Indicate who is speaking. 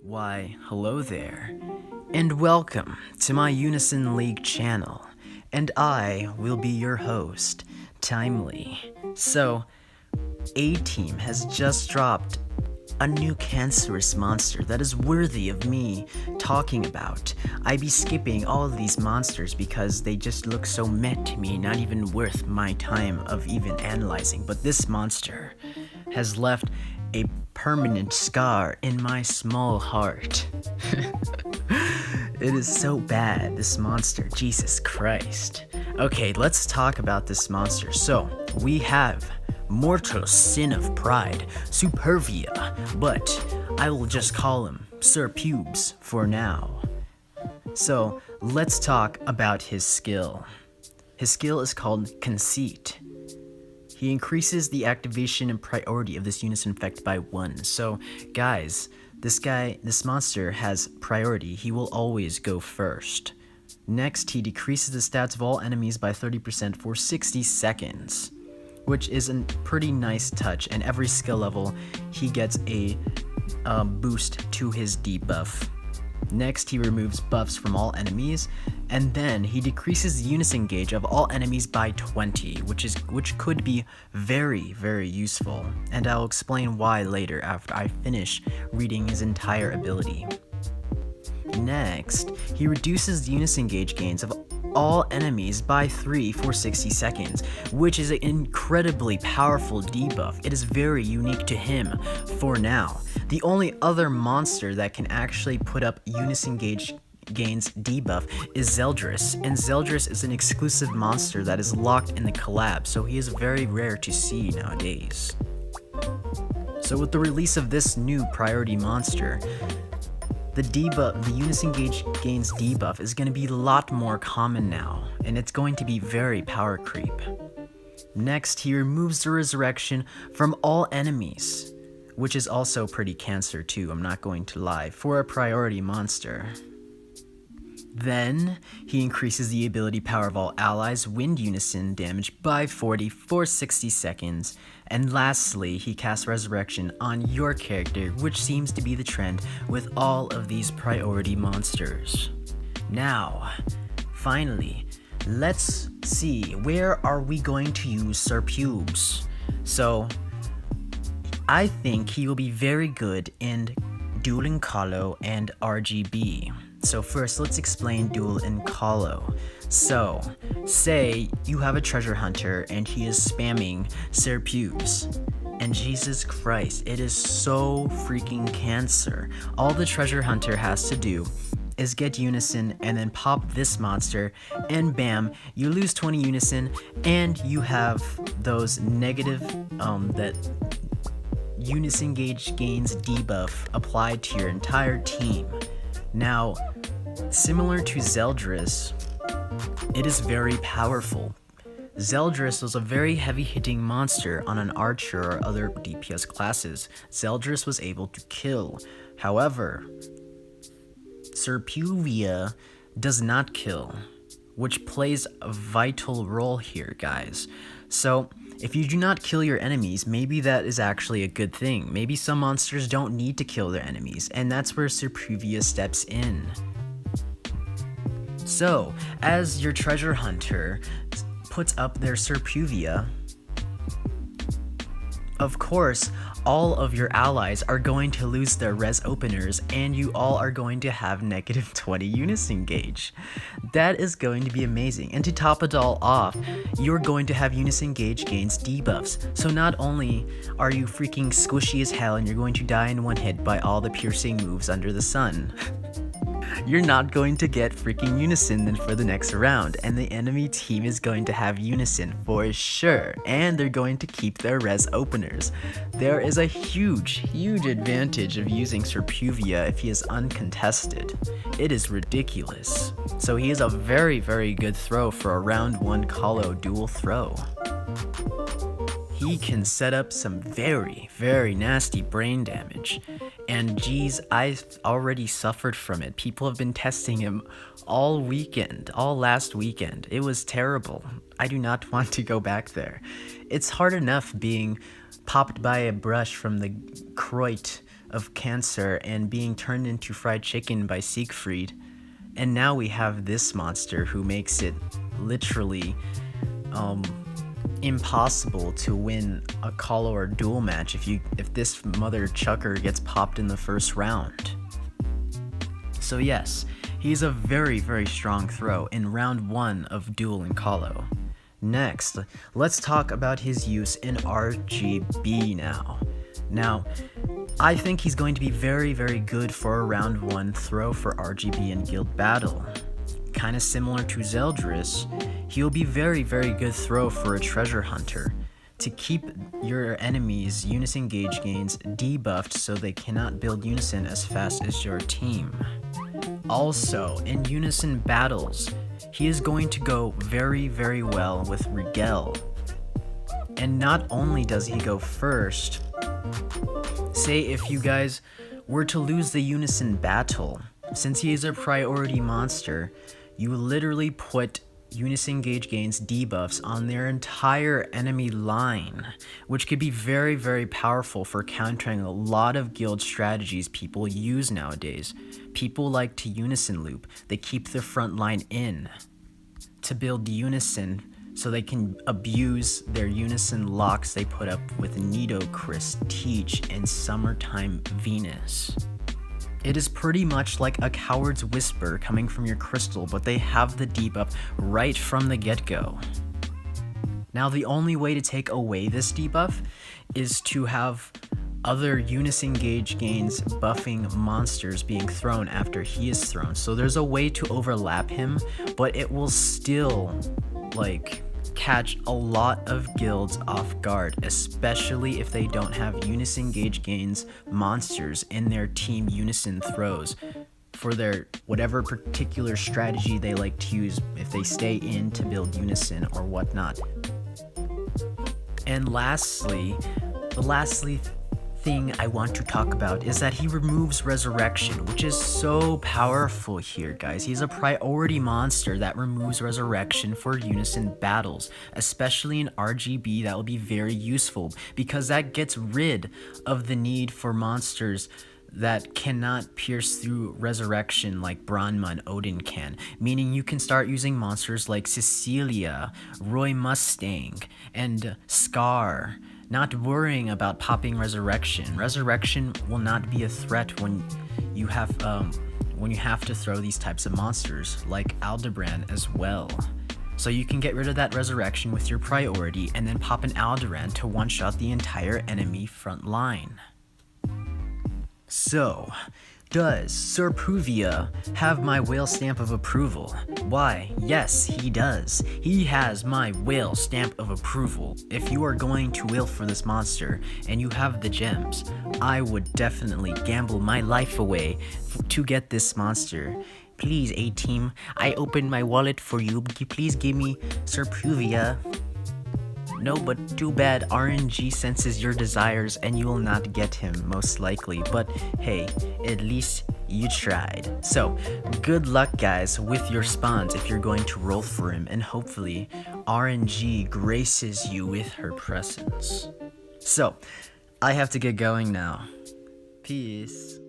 Speaker 1: Why, hello there, and welcome to my Unison League channel, and I will be your host, Timely. So, A-Team has just dropped a new cancerous monster that is worthy of me talking about. I be skipping all of these monsters because they just look so meh to me, not even worth my time of even analyzing, but this monster has left a permanent scar in my small heart. It is so bad, this monster, Jesus Christ. Okay, let's talk about this monster. So, we have mortal sin of pride, Supervia, but I will just call him Sir Pubes for now. So, let's talk about his skill. His skill is called Conceit. He increases the activation and priority of this Unison effect by 1. So, guys, this monster has priority. He will always go first. Next, he decreases the stats of all enemies by 30% for 60 seconds, which is a pretty nice touch, and every skill level, he gets a boost to his debuff. Next, he removes buffs from all enemies, and then he decreases the Unison gauge of all enemies by 20, which could be very, very useful, and I'll explain why later after I finish reading his entire ability. Next, he reduces the Unison gauge gains of all enemies by 3 for 60 seconds, which is an incredibly powerful debuff. It is very unique to him for now. The only other monster that can actually put up Unison gauge gains debuff is Zeldris, and Zeldris is an exclusive monster that is locked in the collab, so he is very rare to see nowadays. So with the release of this new priority monster, the Unison gauge gains debuff is going to be a lot more common now, and it's going to be very power creep. Next, he removes the resurrection from all enemies, which is also pretty cancer too, I'm not going to lie, for a priority monster. Then, he increases the ability power of all allies wind Unison damage by 40 for 60 seconds. And lastly, he casts Resurrection on your character, which seems to be the trend with all of these priority monsters. Now, finally, let's see, where are we going to use Sir Pubes? So, I think he will be very good in duel and colo and RGB. So first, let's explain duel and colo. So, say you have a treasure hunter and he is spamming Sir Pubes. And Jesus Christ, it is so freaking cancer. All the treasure hunter has to do is get Unison and then pop this monster, and bam, you lose 20 Unison, and you have those negative, that Unison gauge gains debuff applied to your entire team. Now, similar to Zeldris, it is very powerful. Zeldris was a very heavy-hitting monster on an archer or other DPS classes. Zeldris was able to kill. However, Supervia does not kill, which plays a vital role here, guys. So, if you do not kill your enemies, maybe that is actually a good thing. Maybe some monsters don't need to kill their enemies, and that's where Supervia steps in. So, as your treasure hunter puts up their Supervia, of course, all of your allies are going to lose their res openers, and you all are going to have negative 20 Unison gauge. That is going to be amazing. And to top it all off, you're going to have Unison gauge gains debuffs. So not only are you freaking squishy as hell and you're going to die in one hit by all the piercing moves under the sun, you're not going to get freaking Unison then for the next round, and the enemy team is going to have Unison for sure, and they're going to keep their res openers. There is a huge advantage of using Supervia if he is uncontested. It is ridiculous. So he is a very, very good throw for a round 1 colo dual throw. He can set up some very, very nasty brain damage. And geez, I've already suffered from it. People have been testing him all weekend, all last weekend. It was terrible. I do not want to go back there. It's hard enough being popped by a brush from the Croit of cancer and being turned into fried chicken by Siegfried. And now we have this monster who makes it literally impossible to win a colo or duel match if this mother chucker gets popped in the first round. So yes, he's a very, very strong throw in round 1 of duel and colo. Next, let's talk about his use in RGB now. Now, I think he's going to be very, very good for a round 1 throw for RGB and guild battle. Kinda similar to Zeldris, he'll be very, very good throw for a treasure hunter to keep your enemies' Unison gauge gains debuffed so they cannot build Unison as fast as your team. Also, in Unison battles, he is going to go very, very well with Rigel. And not only does he go first, say if you guys were to lose the Unison battle, since he is a priority monster, you literally put Unison gauge gains debuffs on their entire enemy line, which could be very, very powerful for countering a lot of guild strategies people use nowadays. People like to Unison loop. They keep the front line in to build Unison so they can abuse their Unison locks they put up with Nidochris, Teach, and Summertime Venus. It is pretty much like a Coward's Whisper coming from your crystal, but they have the debuff right from the get-go. Now, the only way to take away this debuff is to have other Unison gauge gains buffing monsters being thrown after he is thrown. So there's a way to overlap him, but it will still, catch a lot of guilds off guard, especially if they don't have Unison gauge gains monsters in their team Unison throws for their whatever particular strategy they like to use if they stay in to build Unison or whatnot. And lastly thing I want to talk about is that he removes Resurrection, which is so powerful here, guys. He's a priority monster that removes Resurrection for Unison battles, especially in RGB. That will be very useful because that gets rid of the need for monsters that cannot pierce through Resurrection like Branma and Odin can, meaning you can start using monsters like Cecilia, Roy Mustang, and Scar, not worrying about popping Resurrection. Resurrection will not be a threat when you have to throw these types of monsters, like Aldebaran as well. So you can get rid of that Resurrection with your priority and then pop an Aldebaran to one-shot the entire enemy front line. So, does Supervia have my whale stamp of approval? Why, yes, he does. He has my whale stamp of approval. If you are going to whale for this monster and you have the gems, I would definitely gamble my life away to get this monster. Please, A-Team, I opened my wallet for you. Please give me Supervia. No, but too bad RNG senses your desires and you will not get him, most likely. But hey, at least you tried. So, good luck guys with your spawns if you're going to roll for him, and hopefully RNG graces you with her presence. So, I have to get going now. Peace.